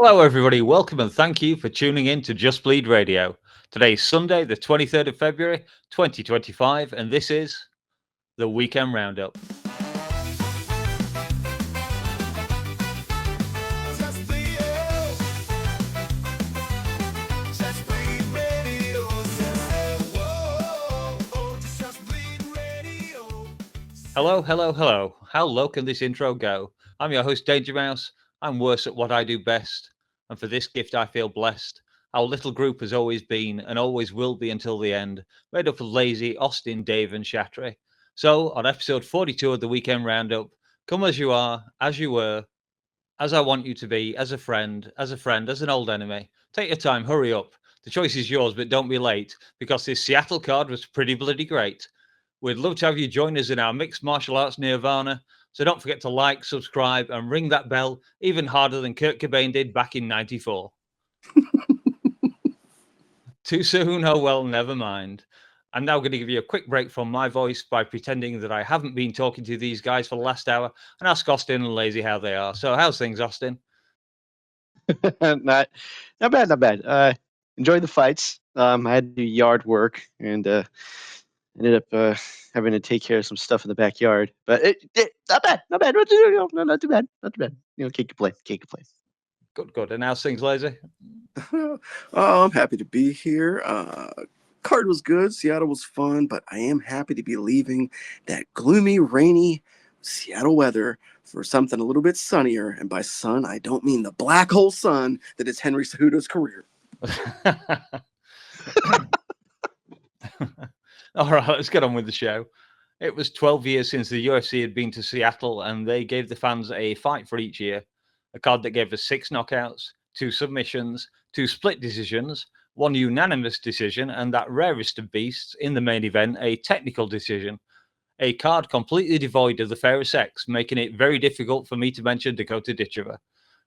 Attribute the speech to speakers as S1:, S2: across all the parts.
S1: Hello, everybody. Welcome and thank you for tuning in to Just Bleed Radio. Today's Sunday, the 23rd of February, 2025, and this is the Weekend Roundup. Hello, hello, hello. How low can this intro go? I'm your host, DangerMouse. I'm worse at what I do best, and for this gift I feel blessed. Our little group has always been and always will be until the end, made up of Lazy, Austin, Dave, and Chatri. So, on episode 42 of the Weekend Roundup, come as you are, as you were, as I want you to be, as a friend, as an old enemy. Take your time, hurry up. The choice is yours, but don't be late, because this Seattle card was pretty bloody great. We'd love to have you join us in our mixed martial arts nirvana. So don't forget to like, subscribe, and ring that bell even harder than Kurt Cobain did back in '94. Too soon? Oh, well, never mind. I'm now going to give you a quick break from my voice by pretending that I haven't been talking to these guys for the last hour and ask Austin and Lazy how they are. So, how's things, Austin?
S2: not bad, not bad. Enjoyed the fights. I had to do yard work and ended up having to take care of some stuff in the backyard. But not bad, not bad. Not too bad, not too bad. Can't complain, can't complain.
S1: Good, good. And how's things, Lazy?
S3: I'm happy to be here. Card was good. Seattle was fun, but I am happy to be leaving that gloomy, rainy Seattle weather for something a little bit sunnier. And by sun, I don't mean the black hole sun that is Henry Cejudo's career.
S1: All right, let's get on with the show. It was 12 years since the UFC had been to Seattle, and they gave the fans a fight for each year. A card that gave us 6 knockouts, 2 submissions, 2 split decisions, 1 unanimous decision, and that rarest of beasts in the main event, a technical decision. A card completely devoid of the fairer sex, making it very difficult for me to mention Dakota Ditchever.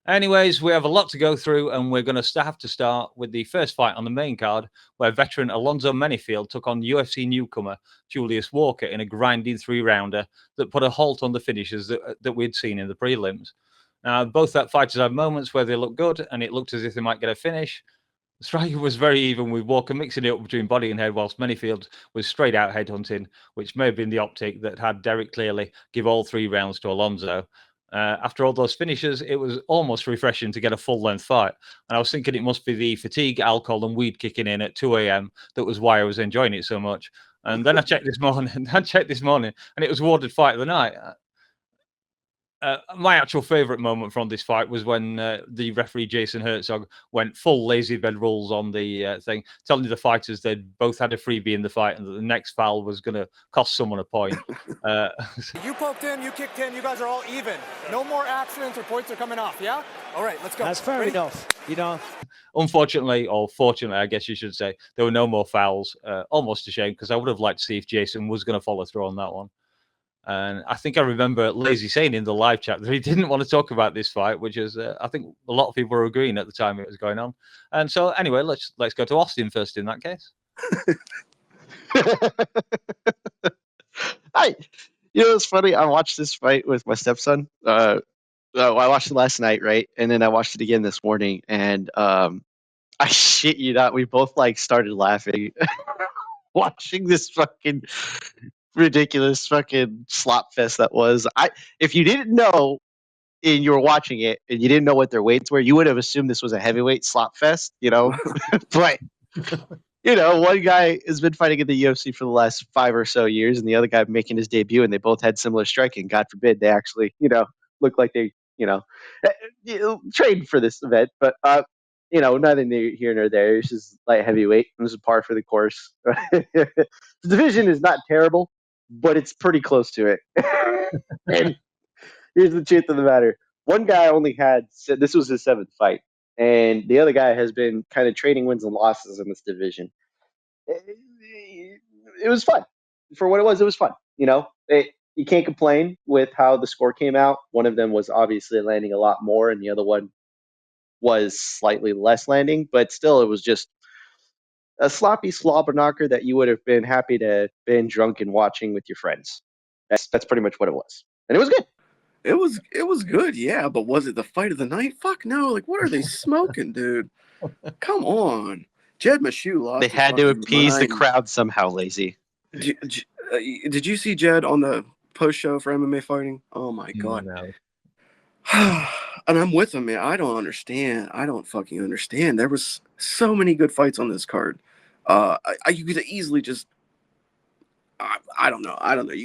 S1: Anyways, we have a lot to go through, and we're going to have to start with the first fight on the main card, where veteran Alonzo Menifield took on UFC newcomer Julius Walker in a grinding 3-rounder that put a halt on the finishes that we'd seen in the prelims. Now, both that fighters had moments where they looked good, and it looked as if they might get a finish. The striking was very even with Walker mixing it up between body and head, whilst Menifield was straight out headhunting, which may have been the optic that had Derek Clearly give all 3 rounds to Alonzo. After all those finishes, it was almost refreshing to get a full-length fight. And I was thinking it must be the fatigue, alcohol, and weed kicking in at 2 a.m. that was why I was enjoying it so much. And then I checked this morning, and it was awarded fight of the night. My actual favourite moment from this fight was when the referee Jason Herzog went full LazyBed rules on the thing, telling the fighters they'd both had a freebie in the fight and that the next foul was going to cost someone a point.
S4: You poked in, you kicked in, you guys are all even. No more accidents or points are coming off, yeah? All right, let's go.
S5: That's fair enough,
S1: Unfortunately, or fortunately, I guess you should say, there were no more fouls. Almost a shame, because I would have liked to see if Jason was going to follow through on that one. And I think I remember Lazy saying in the live chat that he didn't want to talk about this fight, which is, I think a lot of people were agreeing at the time it was going on. And so, anyway, let's go to Austin first in that case.
S2: It's funny. I watched this fight with my stepson. I watched it last night, right? And then I watched it again this morning. And I shit you not, we both started laughing watching this fucking ridiculous fucking slop fest that was. If you didn't know and you were watching it and you didn't know what their weights were, you would have assumed this was a heavyweight slop fest, But one guy has been fighting in the UFC for the last 5 or so years, and the other guy making his debut, and they both had similar striking. God forbid they actually, look like they, trained for this event. But neither here nor there. It's just light heavyweight. It was a par for the course. The division is not terrible, but it's pretty close to it. And here's the truth of the matter. One guy only had, this was his 7th fight, and the other guy has been kind of trading wins and losses in this division. It was fun. For what it was fun. You can't complain with how the score came out. One of them was obviously landing a lot more, and the other one was slightly less landing, but still it was just a sloppy slobber knocker that you would have been happy to been drunk and watching with your friends. That's pretty much what it was. And it was good.
S3: It was good, yeah, but was it the fight of the night? Fuck no. Like, what are they smoking, dude? Come on. Jed Meshew lost
S2: They
S3: his
S2: had to
S3: fucking
S2: appease the
S3: mind.
S2: crowd somehow, Lazy.
S3: Did you see Jed on the post show for MMA fighting? Oh my god.
S1: No.
S3: And I'm with him, man. I don't understand. I don't fucking understand. There was so many good fights on this card. You could easily just I don't know.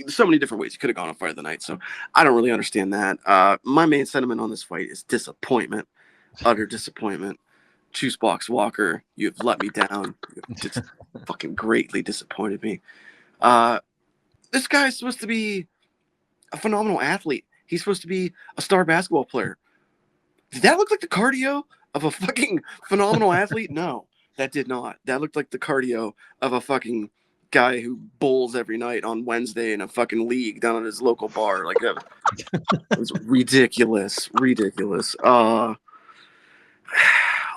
S3: So many different ways you could have gone on Fight of the Night. So I don't really understand that. My main sentiment on this fight is disappointment, utter disappointment. Choose Box Walker, you've let me down. You've just fucking greatly disappointed me. This guy is supposed to be a phenomenal athlete. He's supposed to be a star basketball player. Did that look like the cardio of a fucking phenomenal athlete? No, that did not. That looked like the cardio of a fucking guy who bowls every night on Wednesday in a fucking league down at his local bar. Like, it was ridiculous.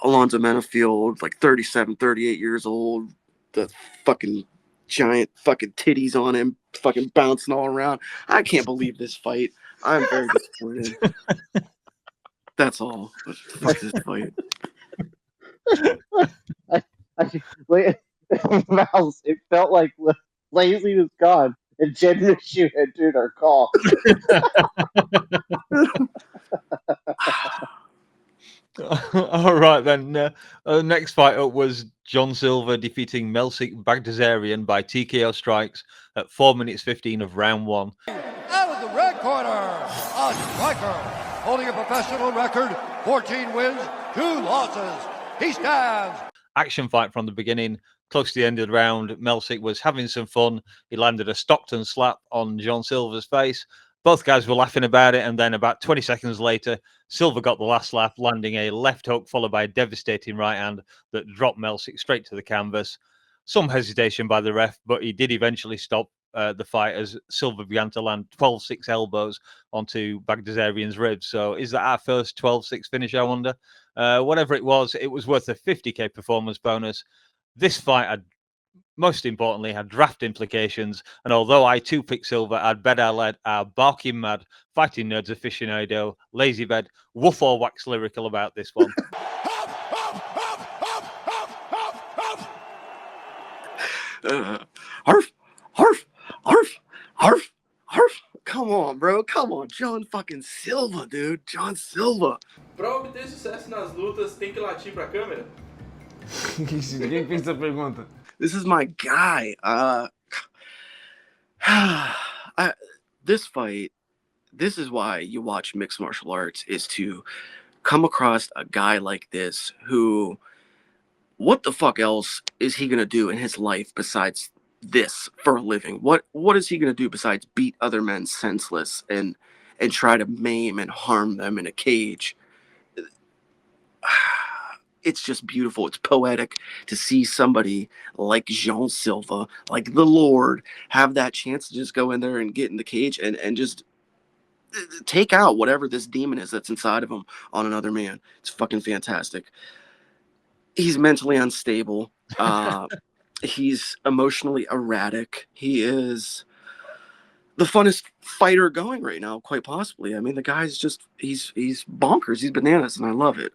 S3: Alonzo Menafield, like 37, 38 years old, the fucking giant fucking titties on him, fucking bouncing all around. I can't believe this fight. I'm very disappointed. That's all. Fuck this fight.
S2: Mouse, it felt like Lazy was gone and Jed Meshew had doing our call.
S1: All right, then. Next fight up was John Silver defeating Melsik Bagdasarian by TKO strikes at 4 minutes 15 of round 1.
S5: Out of the red corner, a striker holding a professional record, 14 wins, 2 losses. He stands.
S1: Action fight from the beginning. Close to the end of the round, Melsik was having some fun. He landed a Stockton slap on John Silver's face. Both guys were laughing about it, and then about 20 seconds later, Silver got the last laugh, landing a left hook followed by a devastating right hand that dropped Melsik straight to the canvas. Some hesitation by the ref, but he did eventually stop the fight as Silver began to land 12-6 elbows onto Bagdasarian's ribs. So is that our first 12-6 finish, I wonder? Whatever it was worth a 50k performance bonus. This fight had, most importantly, had draft implications, and although I too picked Silver, I'd bet I led our barking mad fighting nerds aficionado, LazyBed, woof or wax lyrical about this one.
S3: Harf, harf, harf, harf, harf. Come on, bro. Come on. John fucking Silva, dude. John Silva.
S6: Pra obter sucesso nas lutas, tem que latir pra câmera?
S7: Quem fez essa pergunta?
S3: This is my guy. This fight, this is why you watch mixed martial arts, is to come across a guy like this who, what the fuck else is he gonna do in his life besides this for a living? What is he gonna do besides beat other men senseless and try to maim and harm them in a cage? It's just beautiful. It's poetic to see somebody like Jean Silva, like the Lord, have that chance to just go in there and get in the cage and just take out whatever this demon is that's inside of him on another man. It's fucking fantastic. He's mentally unstable. He's emotionally erratic. He is the funnest fighter going right now, quite possibly. I mean, the guy's just, he's bonkers. He's bananas, and I love it.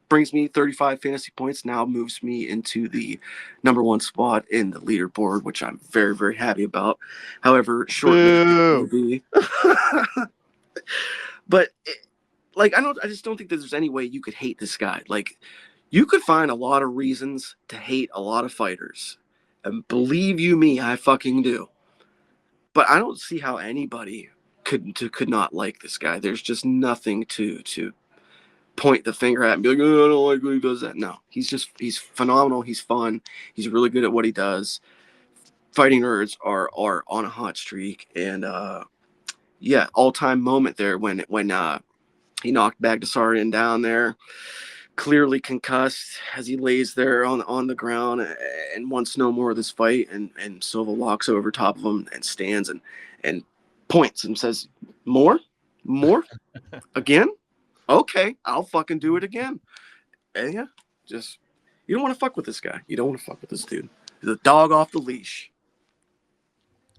S3: Brings me 35 fantasy points, now moves me into the #1 spot in the leaderboard, which I'm very, very happy about. However, short will be. But I just don't think that there's any way you could hate this guy. Like, you could find a lot of reasons to hate a lot of fighters, and believe you me, I fucking do. But I don't see how anybody could not like this guy. There's just nothing to point the finger at and be like, oh, I don't like when he does that. No, he's phenomenal. He's fun. He's really good at what he does. Fighting nerds are on a hot streak, and all-time moment there when he knocked Bagdasarian down there, clearly concussed, as he lays there on the ground and wants no more of this fight, and Silva walks over top of him and stands and points and says, more again. Okay, I'll fucking do it again. And yeah, just, you don't want to fuck with this guy. You don't want to fuck with this dude. He's a dog off the leash.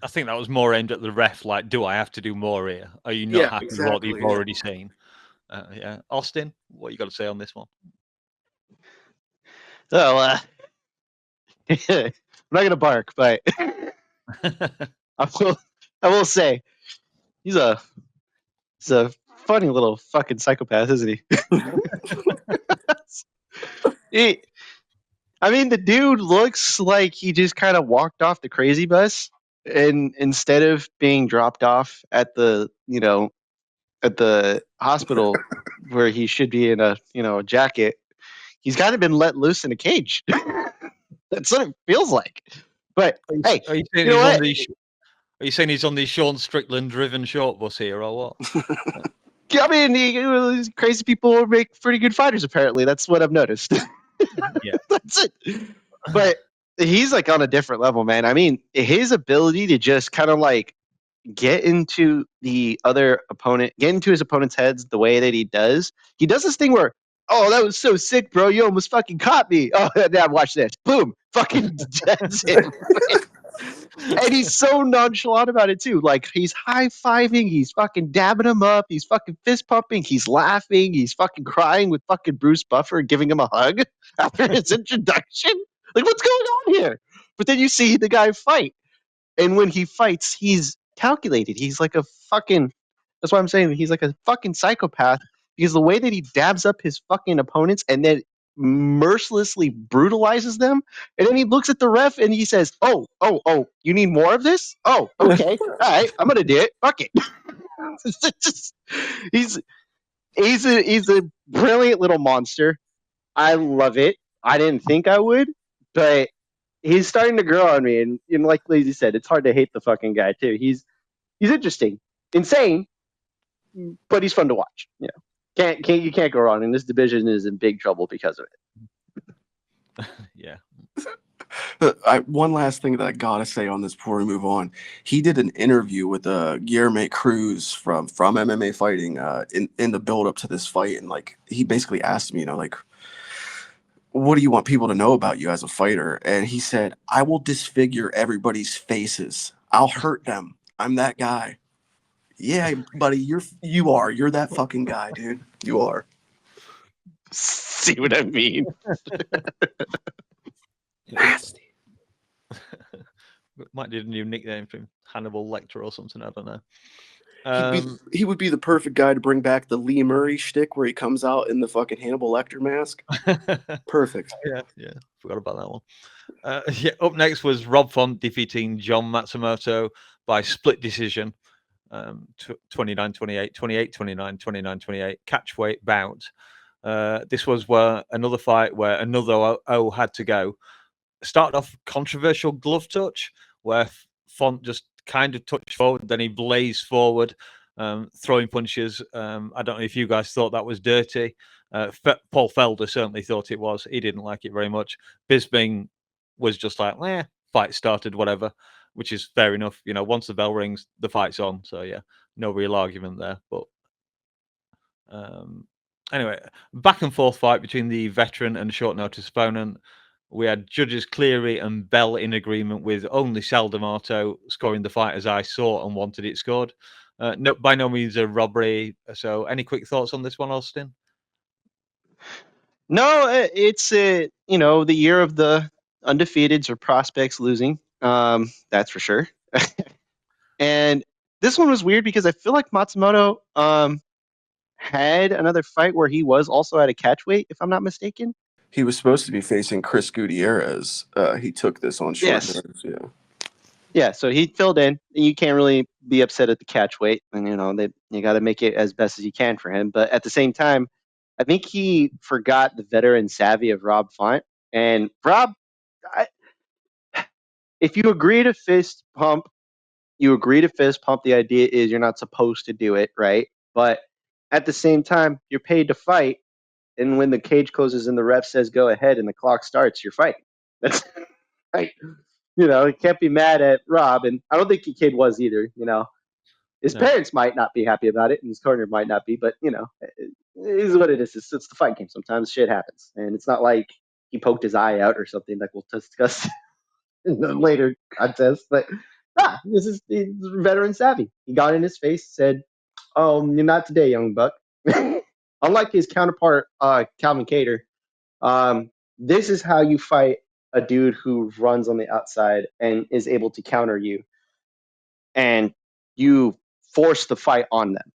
S1: I think that was more aimed at the ref. Like, do I have to do more here? Are you not happy with what you've already seen? Yeah, Austin, what you got to say on this one?
S2: So, I'm not gonna bark, but I will say he's a funny little fucking psychopath, isn't he? I mean, the dude looks like he just kind of walked off the crazy bus, and instead of being dropped off at the hospital where he should be in a a jacket, he's kind of been let loose in a cage. That's what it feels like. But hey,
S1: Are you saying
S2: you know
S1: he's
S2: what?
S1: on the? Are you saying he's on the Sean Strickland driven short bus here, or what?
S2: I mean, these crazy people make pretty good fighters. Apparently, that's what I've noticed.
S1: Yeah.
S2: That's it. But he's like on a different level, man. I mean, his ability to just kind of like get into his opponent's heads the way that he does. He does this thing where, oh, that was so sick, bro. You almost fucking caught me. Oh, now watch this. Boom. Fucking deads him. And he's so nonchalant about it too. Like he's high-fiving, he's fucking dabbing him up, he's fucking fist pumping, he's laughing, he's fucking crying with fucking Bruce Buffer and giving him a hug after his introduction. Like, what's going on here? But then you see the guy fight. And when he fights, he's calculated. He's like a fucking that's why I'm saying he's like a fucking psychopath because the way that he dabs up his fucking opponents and then mercilessly brutalizes them, and then he looks at the ref and he says, "Oh, you need more of this? Oh, okay, all right, I'm gonna do it. Fuck it." Just, he's he's a brilliant little monster. I love it. I didn't think I would, but he's starting to grow on me, and like Lazy said, it's hard to hate the fucking guy too. He's interesting, insane, but he's fun to watch. You can't go wrong, and this division is in big trouble because of
S1: it. Yeah.
S3: One last thing that I gotta say on this before we move on. He did an interview with Guilherme Cruz from MMA Fighting in the build up to this fight, and like he basically asked me, like, what do you want people to know about you as a fighter? And he said, I will disfigure everybody's faces. I'll hurt them. I'm that guy. Yeah, buddy, you're that fucking guy, dude. You are.
S2: See what I mean?
S3: Nasty.
S1: Might need a new nickname for him, Hannibal Lecter or something. I don't know.
S3: He would be the perfect guy to bring back the Lee Murray shtick where he comes out in the fucking Hannibal Lecter mask. Perfect.
S1: Yeah. Forgot about that one. Up next was Rob Font defeating John Matsumoto by split decision. 29-28, 28-29, 29-28 catchweight bout. This was another fight where another O had to go. Started off controversial glove touch where Font just kind of touched forward, then he blazed forward, throwing punches. I don't know if you guys thought that was dirty. Paul Felder certainly thought it was. He didn't like it very much. Bisping was just like, fight started, whatever, which is fair enough. Once the bell rings, the fight's on. So yeah, no real argument there. But anyway, back and forth fight between the veteran and short notice opponent. We had judges Cleary and Bell in agreement with only Sal D'Amato scoring the fight as I saw and wanted it scored. No, by no means a robbery. So any quick thoughts on this one, Austin?
S2: No, it's the year of the undefeateds or prospects losing. That's for sure. And this one was weird because I feel like Matsumoto had another fight where he was also at a catchweight, if I'm not mistaken.
S3: He was supposed to be facing Chris Gutierrez. He took this on short notice.
S2: Yeah, so he filled in. You can't really be upset at the catchweight, and you got to make it as best as you can for him. But at the same time, I think he forgot the veteran savvy of Rob Font. And Rob, if you agree to fist pump, you agree to fist pump. The idea is you're not supposed to do it, right? But at the same time, you're paid to fight. And when the cage closes and the ref says go ahead and the clock starts, you're fighting. That's right. You can't be mad at Rob, and I don't think the kid was either. His parents might not be happy about it, and his corner might not be, but it is what it is. It's the fight game. Sometimes shit happens, and it's not like he poked his eye out or something like we'll discuss in the later contest. But This is he's veteran savvy. He got in his face, said, "Oh, not today, young buck." Unlike his counterpart, Calvin Cater, this is how you fight a dude who runs on the outside and is able to counter you, and you force the fight on them.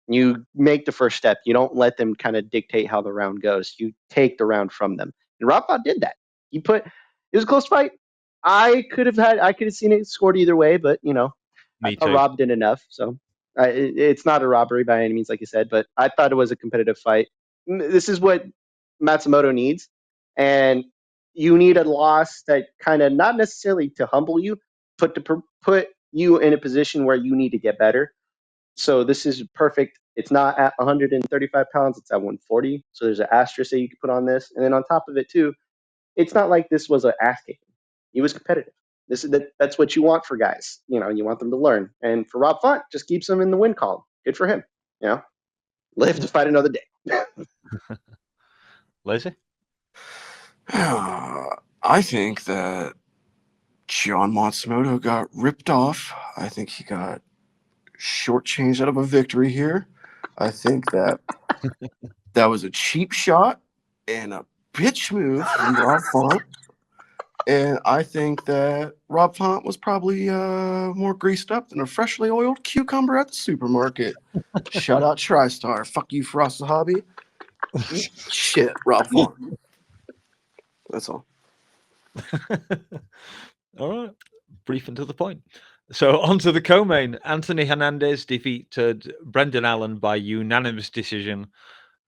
S2: You make the first step. You don't let them kind of dictate how the round goes. You take the round from them. And Rafa did that. It was a close fight. I could have seen it scored either way, but
S1: Me
S2: I
S1: too.
S2: Rob did enough. So it's not a robbery by any means, like you said, but I thought it was a competitive fight. This is what Matsumoto needs. And you need a loss that kind of not necessarily to humble you, but to put you in a position where you need to get better. So this is perfect. It's not at 135 pounds, it's at 140. So there's an asterisk that you can put on this. And then on top of it, too, it's not like this was an ass kicking. He was competitive. That's what you want for guys. You want them to learn. And for Rob Font, just keeps him in the win column. Good for him. Live to fight another day.
S1: Lazy?
S3: I think that John Matsumoto got ripped off. I think he got shortchanged out of a victory here. I think that was a cheap shot and a bitch move from Rob Font. And I think that Rob Font was probably more greased up than a freshly oiled cucumber at the supermarket. Shout out TriStar. Fuck you, Frosted Hobby. Eat shit, Rob Font. That's all.
S1: All right. Brief and to the point. So on to the co-main. Anthony Hernandez defeated Brendan Allen by unanimous decision,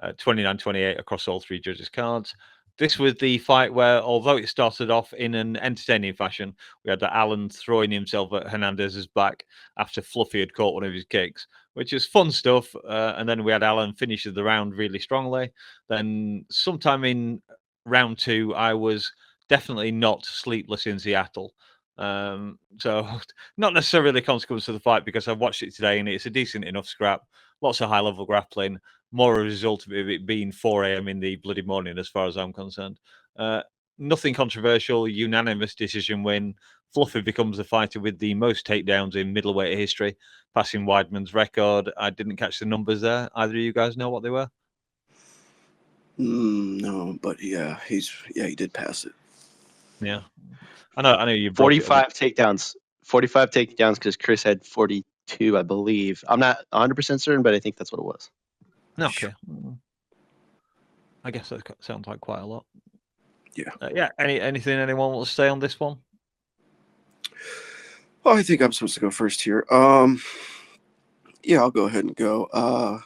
S1: 29-28 across all three judges' cards. This was the fight where, although it started off in an entertaining fashion, we had Allen throwing himself at Hernandez's back after Fluffy had caught one of his kicks, which is fun stuff. And then we had Allen finish the round really strongly. Then sometime in round two, I was definitely not sleepless in Seattle. So not necessarily the consequence of the fight, because I've watched it today and it's a decent enough scrap. Lots of high-level grappling. More a result of it being 4 a.m. in the bloody morning, as far as I'm concerned. Nothing controversial, unanimous decision win. Fluffy becomes the fighter with the most takedowns in middleweight history, passing Weidman's record. I didn't catch the numbers there. Either of you guys know what they were?
S3: No, but yeah, he did pass it.
S1: Yeah, I know you.
S2: 45 takedowns. 45 takedowns because Chris had 42, I believe. I'm not 100% certain, but I think that's what it was.
S1: Okay. I guess that sounds like quite a lot.
S3: Yeah.
S1: Yeah. Anything anyone wants to say on this one?
S3: Oh, I think I'm supposed to go first here. Yeah, I'll go ahead and go.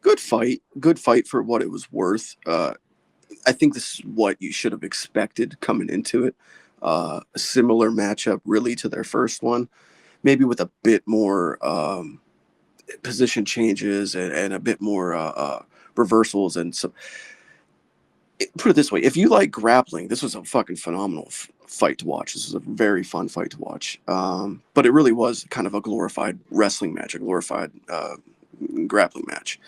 S3: Good fight for what it was worth. I think this is what you should have expected coming into it. A similar matchup, really, to their first one, maybe with a bit more position changes and a bit more reversals and some. Put it this way: if you like grappling, this was a fucking phenomenal fight to watch. This was a very fun fight to watch. But it really was kind of a glorified wrestling match, a glorified grappling match,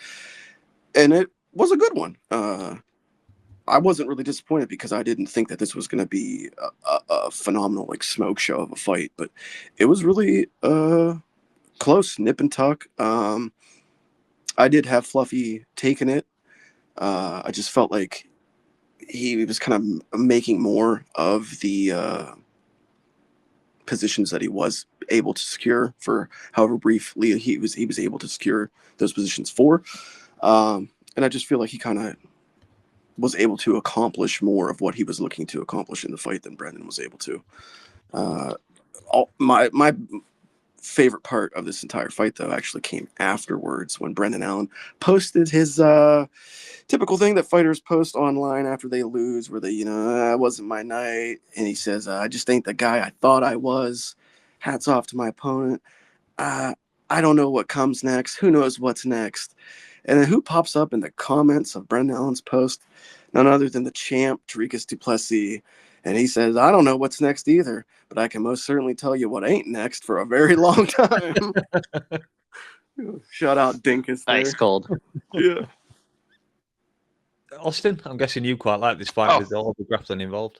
S3: and it was a good one. I wasn't really disappointed because I didn't think that this was going to be a phenomenal smoke show of a fight, but it was really close, nip and tuck. I did have Fluffy taking it. I just felt like he was kind of making more of the positions that he was able to secure for however briefly he was able to secure those positions for. And I just feel like he kind of was able to accomplish more of what he was looking to accomplish in the fight than Brendan was able to. My favorite part of this entire fight, though, actually came afterwards when Brendan Allen posted his typical thing that fighters post online after they lose, where they, that wasn't my night. And he says, I just ain't the guy I thought I was. Hats off to my opponent. I don't know what comes next. Who knows what's next? And then who pops up in the comments of Brendan Allen's post? None other than the champ, Dricus du Plessis. And he says, I don't know what's next either, but I can most certainly tell you what ain't next for a very long time. Shout out Dinkus there.
S2: Ice cold.
S3: Yeah.
S1: Austin, I'm guessing you quite like this fight with all the grappling involved.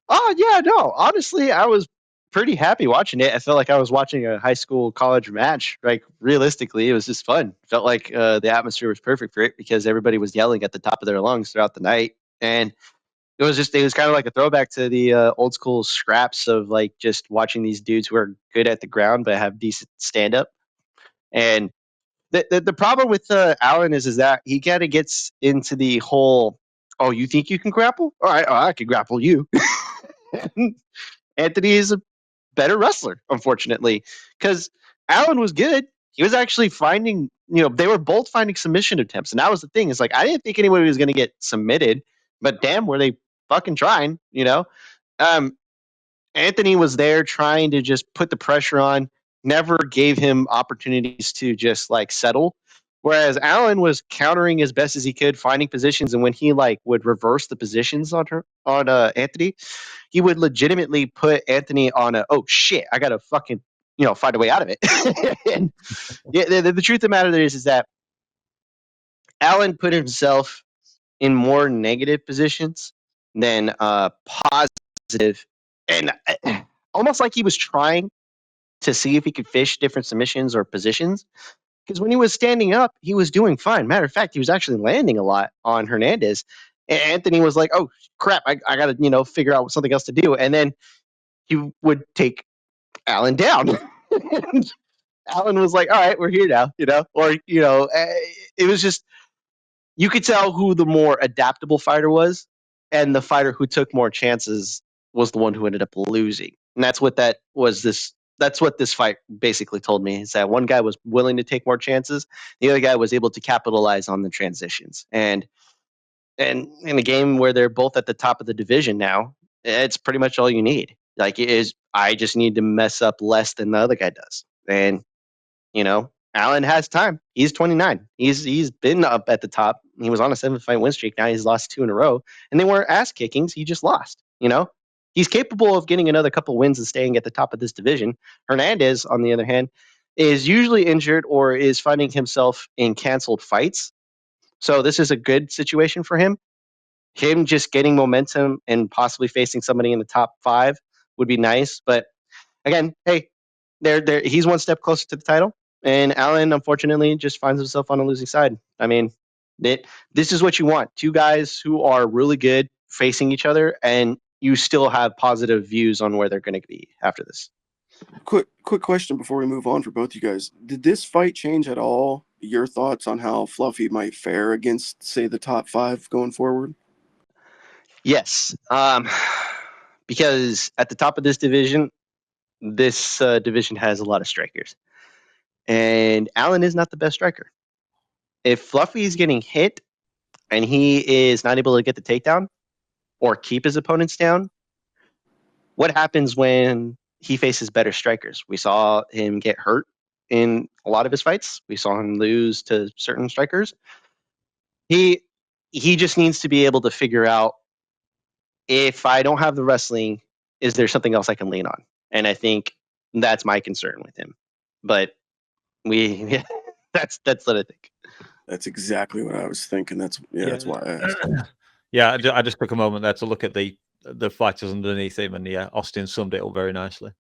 S2: Oh, yeah, no. Honestly, I was pretty happy watching it. I felt like I was watching a high school college match. Like realistically, it was just fun. Felt like the atmosphere was perfect for it because everybody was yelling at the top of their lungs throughout the night, and it was kind of like a throwback to the old school scraps of like just watching these dudes who are good at the ground but have decent stand up. And the problem with Allen is that he kind of gets into the whole, oh, you think you can grapple? All right, I can grapple you. Anthony is a better wrestler, unfortunately, because Allen was good. He was actually finding, they were both finding submission attempts, and that was the thing. Is like I didn't think anybody was going to get submitted, but damn, were they fucking trying? Anthony was there trying to just put the pressure on, never gave him opportunities to just like settle. Whereas Allen was countering as best as he could, finding positions, and when he like would reverse the positions on Anthony, he would legitimately put Anthony on a, oh shit, I gotta fucking find a way out of it. And yeah, the truth of the matter is that Allen put himself in more negative positions than positive, and almost like he was trying to see if he could fish different submissions or positions. Because when he was standing up, he was doing fine. Matter of fact, he was actually landing a lot on Hernandez. And Anthony was like, "Oh crap, I got to figure out something else to do." And then he would take Allen down. And Allen was like, "All right, we're here now," or it was just you could tell who the more adaptable fighter was, and the fighter who took more chances was the one who ended up losing. And that's what that's what this fight basically told me, is that one guy was willing to take more chances, the other guy was able to capitalize on the transitions. And in a game where they're both at the top of the division now, it's pretty much all you need. Like it is, I just need to mess up less than the other guy does. And Allen has time. He's 29. He's been up at the top. He was on a 7-fight win streak. Now he's lost 2 in a row, and they weren't ass kickings. He just lost. He's capable of getting another couple wins and staying at the top of this division. Hernandez, on the other hand, is usually injured or is finding himself in canceled fights. So this is a good situation for him. Him just getting momentum and possibly facing somebody in the top 5 would be nice. But again, hey, he's one step closer to the title. And Allen, unfortunately, just finds himself on the losing side. I mean, this is what you want. 2 guys who are really good facing each other, and you still have positive views on where they're going to be after this.
S3: Quick question before we move on for both you guys. Did this fight change at all your thoughts on how Fluffy might fare against, say, the top 5 going forward?
S2: Yes. Because at the top of this division has a lot of strikers. And Allen is not the best striker. If Fluffy is getting hit and he is not able to get the takedown or keep his opponents down, what happens when he faces better strikers? We saw him get hurt in a lot of his fights. We saw him lose to certain strikers. He just needs to be able to figure out, if I don't have the wrestling, is there something else I can lean on? And I think that's my concern with him. But that's what I think.
S3: That's exactly what I was thinking. That's why I asked.
S1: Yeah, I just took a moment there to look at the fighters underneath him, and yeah, Austin summed it up very nicely.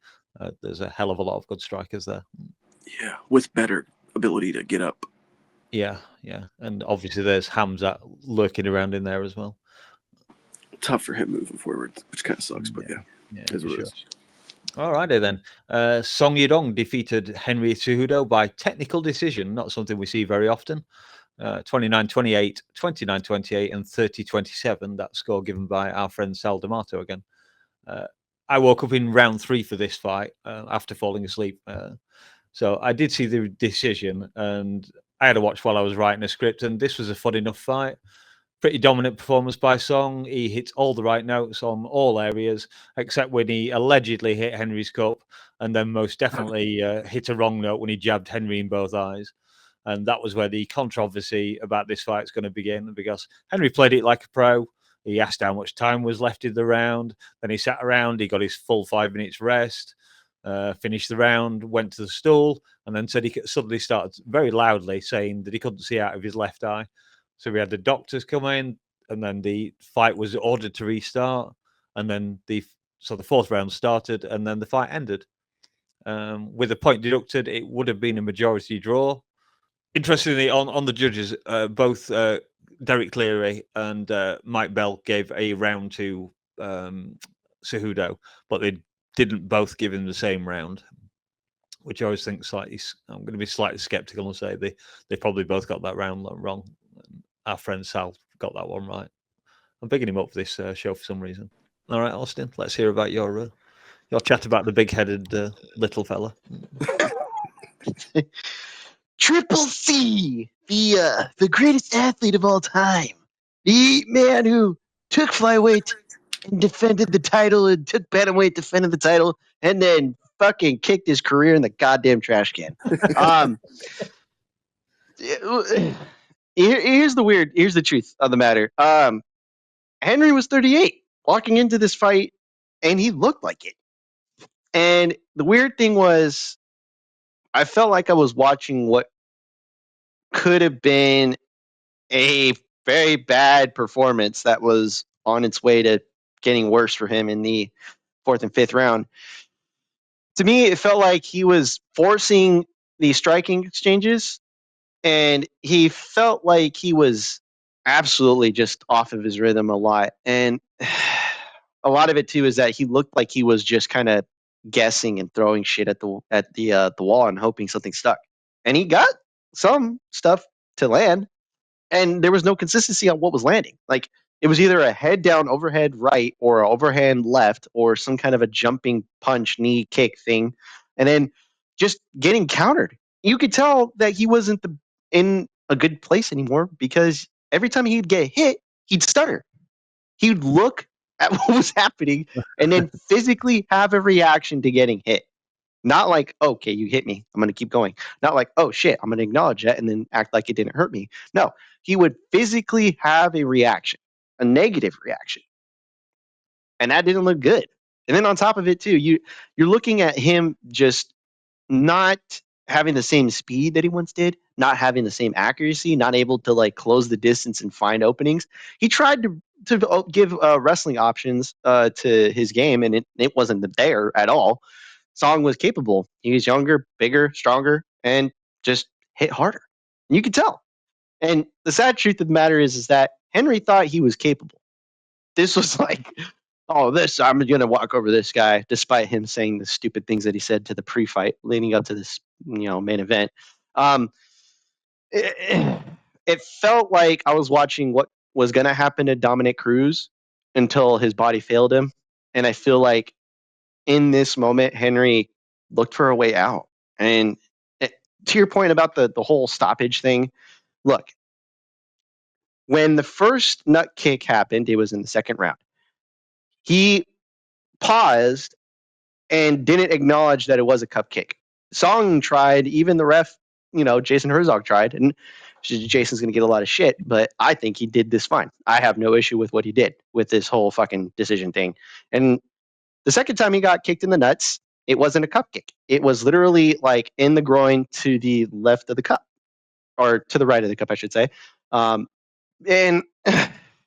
S1: There's a hell of a lot of good strikers there.
S3: Yeah, with better ability to get up.
S1: Yeah, and obviously there's Hamzat lurking around in there as well.
S3: Tough for him moving forward, which kind of sucks, but yeah is what it is.
S1: Alrighty then. Song Yudong defeated Henry Cejudo by technical decision, not something we see very often. 29-28, 29-28, and 30-27. That score given by our friend Sal D'Amato again. I woke up in round 3 for this fight after falling asleep. So I did see the decision, and I had to watch while I was writing a script, and this was a fun enough fight. Pretty dominant performance by Song. He hits all the right notes on all areas, except when he allegedly hit Henry's cup, and then most definitely hit a wrong note when he jabbed Henry in both eyes. And that was where the controversy about this fight is going to begin, because Henry played it like a pro. He asked how much time was left in the round. Then he sat around. He got his full 5 minutes rest, finished the round, went to the stool, and then said he suddenly started very loudly saying that he couldn't see out of his left eye. So we had the doctors come in, and then the fight was ordered to restart. And then the So the fourth round started, and then the fight ended. With a point deducted, it would have been a majority draw. Interestingly, on the judges, both Derek Cleary and Mike Bell gave a round to Cejudo, but they didn't both give him the same round, which I always think I'm going to be slightly skeptical and say they probably both got that round wrong. Our friend Sal got that one right. I'm bigging him up for this show for some reason. All right, Austin, let's hear about your chat about the big-headed little fella.
S2: Triple C, the greatest athlete of all time, the man who took flyweight and defended the title, and took bantamweight, defended the title, and then fucking kicked his career in the goddamn trash can. Here's the truth of the matter. Henry was 38 walking into this fight, and he looked like it. And the weird thing was, I felt like I was watching what could have been a very bad performance that was on its way to getting worse for him in the fourth and fifth round. To me, it felt like he was forcing the striking exchanges, and he felt like he was absolutely just off of his rhythm a lot. And a lot of it too is that he looked like he was just kind of guessing and throwing shit at the wall and hoping something stuck. And he got some stuff to land, and there was no consistency on what was landing. Like, it was either a head down overhead right or an overhand left or some kind of a jumping punch knee kick thing, and then just getting countered. You could tell that he wasn't in a good place anymore, because every time he'd get hit, he'd stutter. He'd look at what was happening and then physically have a reaction to getting hit. Not like, okay, you hit me, I'm going to keep going. Not like, oh shit, I'm going to acknowledge that and then act like it didn't hurt me. No, he would physically have a reaction, a negative reaction. And that didn't look good. And then on top of it too, you're looking at him just not having the same speed that he once did, not having the same accuracy, not able to like close the distance and find openings. He tried to give wrestling options to his game, and it wasn't there at all. Song was capable. He was younger, bigger, stronger, and just hit harder. And you could tell. And the sad truth of the matter is that Henry thought he was capable. This was like, I'm going to walk over this guy, despite him saying the stupid things that he said to the pre-fight leading up to this, main event. It felt like I was watching what was going to happen to Dominic Cruz until his body failed him. And I feel like in this moment, Henry looked for a way out. And to your point about the whole stoppage thing, look, when the first nut kick happened, it was in the second round. He paused and didn't acknowledge that it was a cup kick. Song tried, even the ref, Jason Herzog tried, and Jason's going to get a lot of shit, but I think he did this fine. I have no issue with what he did with this whole fucking decision thing. And the second time he got kicked in the nuts, it wasn't a cup kick. It was literally like in the groin to the left of the cup, or to the right of the cup, I should say. And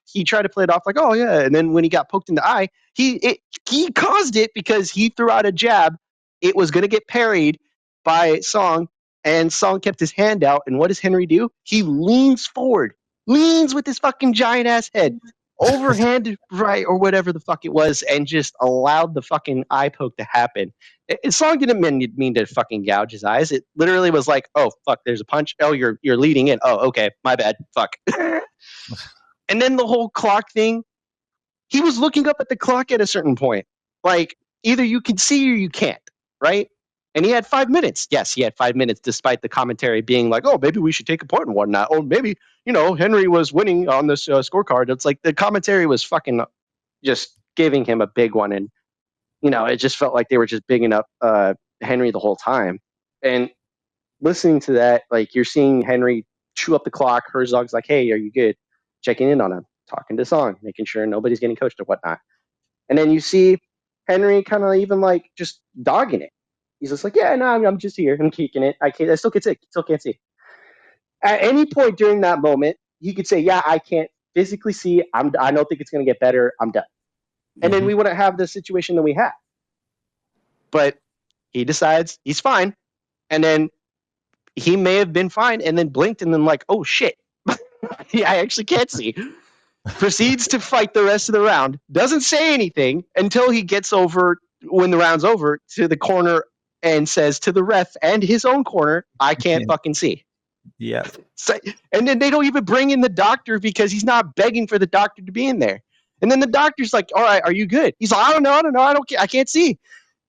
S2: he tried to play it off like, oh yeah. And then when he got poked in the eye, he caused it because he threw out a jab. It was going to get parried by Song, and Song kept his hand out. And what does Henry do? He leans forward, leans with his fucking giant ass head, overhanded right or whatever the fuck it was, and just allowed the fucking eye poke to happen. Song didn't mean to fucking gouge his eyes. It literally was like, oh fuck, there's a punch. Oh, you're leading in. Oh, okay, my bad. Fuck. And then the whole clock thing, he was looking up at the clock at a certain point. Like, either you can see or you can't, right? And he had 5 minutes. Yes, he had 5 minutes, despite the commentary being like, oh, maybe we should take a point and whatnot. Or maybe, Henry was winning on this scorecard. It's like the commentary was fucking just giving him a big one. And, it just felt like they were just bigging up Henry the whole time. And listening to that, like, you're seeing Henry chew up the clock. Herzog's like, hey, are you good? Checking in on him, talking to Song, making sure nobody's getting coached or whatnot. And then you see Henry kind of even like just dogging it. He's just like, yeah, no, I'm just here. I'm kicking it. I still can't see. At any point during that moment, he could say, yeah, I can't physically see. I don't think it's going to get better. I'm done. and then we wouldn't have the situation that we have. But he decides he's fine, and then he may have been fine, and then blinked, and then like, oh shit, I actually can't see. Proceeds to fight the rest of the round. Doesn't say anything until he gets over, when the round's over, to the corner and says to the ref and his own corner, I can't fucking see.
S1: Yeah.
S2: So, and then they don't even bring in the doctor because he's not begging for the doctor to be in there. And then the doctor's like, all right, are you good? He's like, I don't know. I can't see.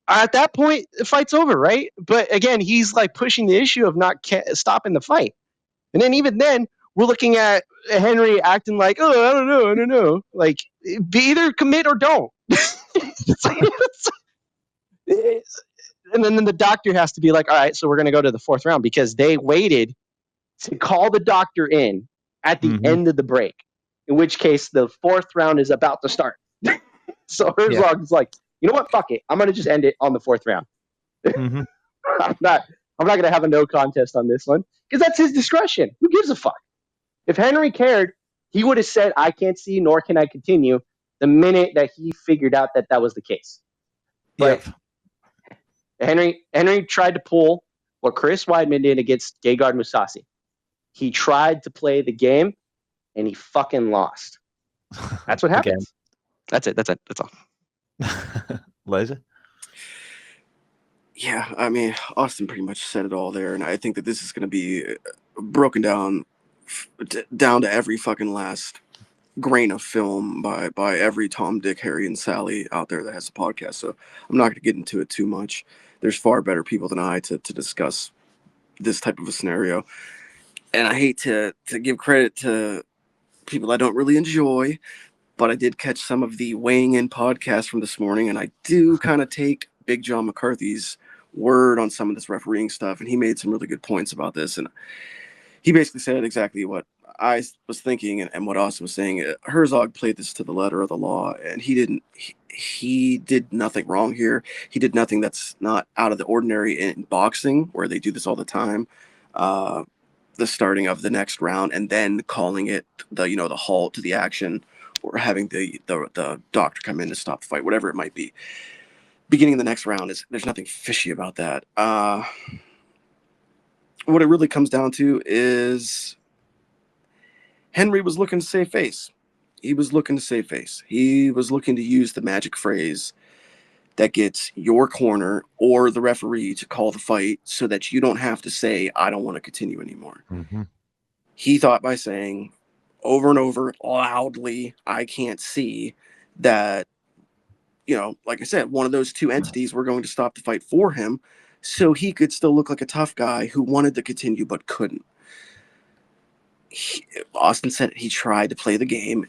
S2: At that point, the fight's over, right? But again, he's like pushing the issue of not stopping the fight. And then even then, we're looking at Henry acting like, oh, I don't know. Like, either commit or don't. And then the doctor has to be like, all right, so we're going to go to the fourth round, because they waited to call the doctor in at the end of the break, in which case the fourth round is about to start. So Herzog's like, you know what? Fuck it. I'm going to just end it on the fourth round. I'm not going to have a no contest on this one, because that's his discretion. Who gives a fuck? If Henry cared, he would have said, I can't see, nor can I continue, the minute that he figured out that that was the case. But Henry tried to pull what Chris Weidman did against Gegard Mousasi. He tried to play the game, and he fucking lost. That's what happens. That's it. That's all.
S1: Laser?
S3: Yeah, I mean, Austin pretty much said it all there, and I think that this is going to be broken down to every fucking last grain of film by every Tom, Dick, Harry, and Sally out there that has a podcast. So I'm not going to get into it too much. There's far better people than I to discuss this type of a scenario. And I hate to give credit to people I don't really enjoy, but I did catch some of the weighing in podcast from this morning, and I do kind of take Big John McCarthy's word on some of this refereeing stuff, and he made some really good points about this. And he basically said exactly what I was thinking and what Austin was saying. Herzog played this to the letter of the law, and he did nothing wrong here. He did nothing that's not out of the ordinary in boxing, where they do this all the time. The starting of the next round and then calling it the halt to the action, or having the doctor come in to stop the fight, whatever it might be. Beginning of the next round, there's nothing fishy about that. What it really comes down to is Henry was looking to save face. He was looking to save face. He was looking to use the magic phrase that gets your corner or the referee to call the fight so that you don't have to say, I don't want to continue anymore. He thought by saying over and over loudly, I can't see, that, like I said, one of those two entities were going to stop the fight for him, so he could still look like a tough guy who wanted to continue but couldn't. Austin said he tried to play the game,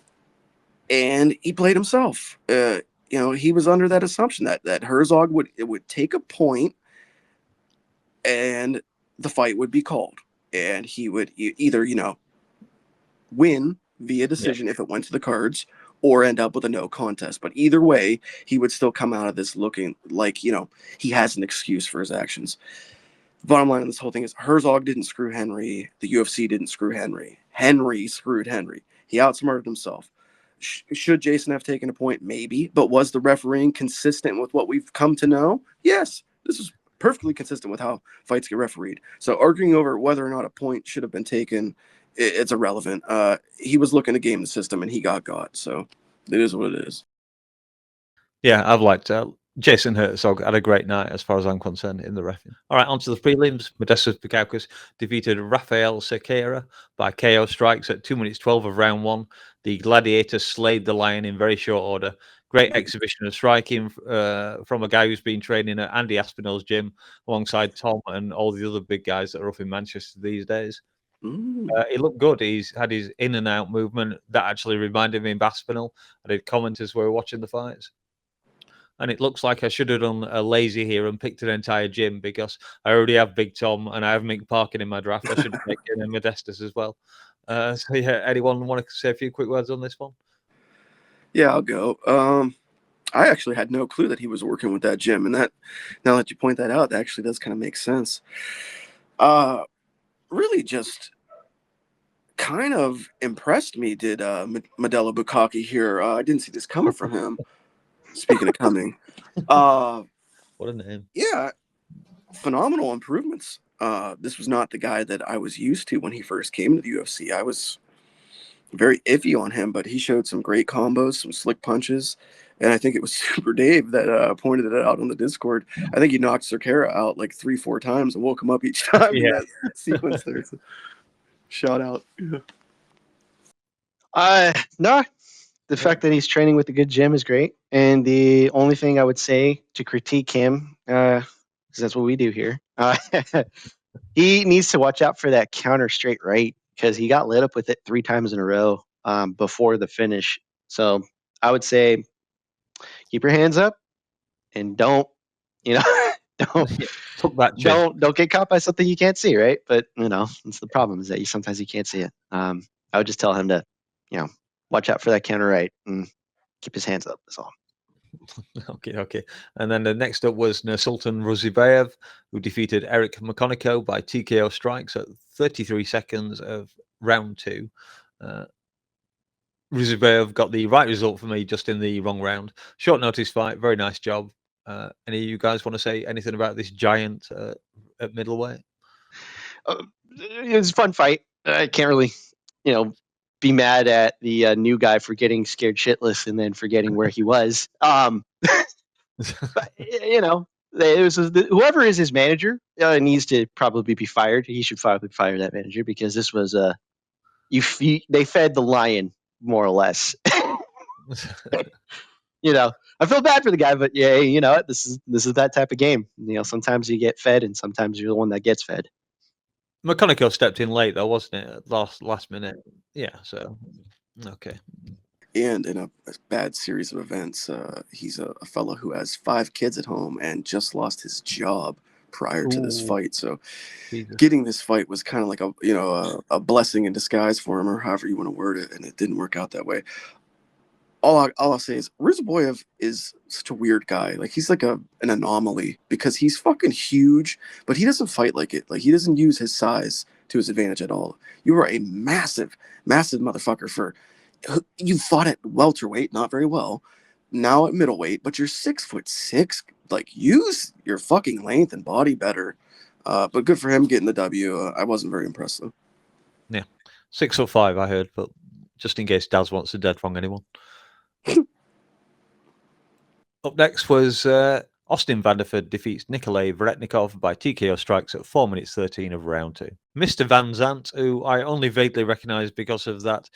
S3: and he played himself. He was under that assumption that Herzog would take a point and the fight would be called, and he would either win via decision if it went to the cards, or end up with a no contest. But either way, he would still come out of this looking like he has an excuse for his actions. Bottom line of this whole thing is Herzog didn't screw Henry. The UFC didn't screw Henry. Henry screwed Henry. He outsmarted himself. Should Jason have taken a point? Maybe. But was the refereeing consistent with what we've come to know? Yes. This is perfectly consistent with how fights get refereed. So arguing over whether or not a point should have been taken, it's irrelevant. He was looking to game the system, and he got. So it is what it is.
S1: Yeah, I've liked Jason Herzog had a great night as far as I'm concerned in the reffing. All right, on to the prelims. Modestas Bukauskas defeated Rafael Cerqueira by KO strikes at 2 minutes 12 of round one. The Gladiator slayed the Lion in very short order. Great exhibition of striking from a guy who's been training at Andy Aspinall's gym alongside Tom and all the other big guys that are up in Manchester these days. He looked good. He's had his in and out movement that actually reminded me of Aspinall. I did comment as we were watching the fights. And it looks like I should have done a lazy here and picked an entire gym, because I already have Big Tom and I have Mick Parkin in my draft. I should have taken in Modestas as well. So yeah, anyone want to say a few quick words on this one?
S3: Yeah, I'll go. I actually had no clue that he was working with that gym, and that, now that you point that out, that actually does kind of make sense. Really just kind of impressed me, did Modelo Bukkake here. I didn't see this coming from him. Speaking of coming, uh,
S1: What a name.
S3: yeah, phenomenal improvements. This was not the guy that I was used to when he first came to the UFC. I was very iffy on him, but he showed some great combos, some slick punches. And I think it was Super Dave that pointed it out on the Discord. I think he knocked Cerquera out like 3-4 times and woke him up each time in
S1: Yeah.
S3: that sequence there. So, shout out. Yeah.
S2: No, the fact that he's training with a good gym is great. And the only thing I would say to critique him, because that's what we do here, he needs to watch out for that counter straight right, because he got lit up with it 3 times in a row before the finish. So I would say keep your hands up and don't, don't
S1: Took that chin.
S2: don't get caught by something you can't see, right? But it's the problem is that sometimes you can't see it. I would just tell him to, watch out for that counter right and keep his hands up. That's all.
S1: Okay. And then the next up was Nursultan Ruzibayev, who defeated Eric McConico by TKO strikes at 33 seconds of round 2. Ruzibayev got the right result for me, just in the wrong round. Short notice fight, very nice job. Any of you guys want to say anything about this giant at middleweight?
S2: It was a fun fight. I can't really, be mad at the new guy for getting scared shitless and then forgetting where he was. But, whoever is his manager needs to probably be fired. He should probably fire that manager, because this was they fed the lion, more or less. I feel bad for the guy, but yeah, this is that type of game. Sometimes you get fed and sometimes you're the one that gets fed.
S1: McConico stepped in late though, wasn't it? Last minute. Yeah, so okay.
S3: And in a bad series of events, he's a fellow who has 5 kids at home and just lost his job prior to this fight. So
S1: Jesus.
S3: getting this fight was kind of like a blessing in disguise for him, or however you want to word it, and it didn't work out that way. All I'll say is Ruziboyev is such a weird guy. Like, he's like an anomaly, because he's fucking huge, but he doesn't fight like it. Like, he doesn't use his size to his advantage at all. You are a massive motherfucker. You fought at welterweight, not very well. Now at middleweight, but you're 6'6". Like, use your fucking length and body better. But good for him getting the W. I wasn't very impressed though.
S1: Yeah, 6'5" I heard, but just in case Daz wants to dead wrong anyone. Up next was Austin Vanderford defeats Nikolay Veretnikov by TKO strikes at 4 minutes 13 of round 2. Mr. Van Zant, who I only vaguely recognise because of that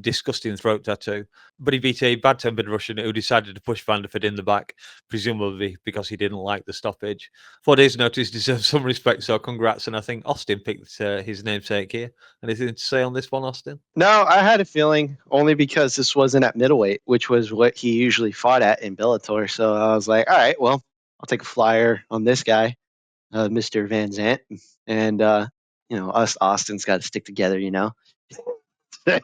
S1: disgusting throat tattoo, but he beat a bad-tempered Russian who decided to push Vanderford in the back, presumably because he didn't like the stoppage. 4 days' notice deserves some respect, so congrats, and I think Austin picked his namesake here. Anything to say on this one, Austin?
S2: No, I had a feeling, only because this wasn't at middleweight, which was what he usually fought at in Bellator. So I was like, all right, well, I'll take a flyer on this guy, Mr. Van Zant. And, us Austins got to stick together, But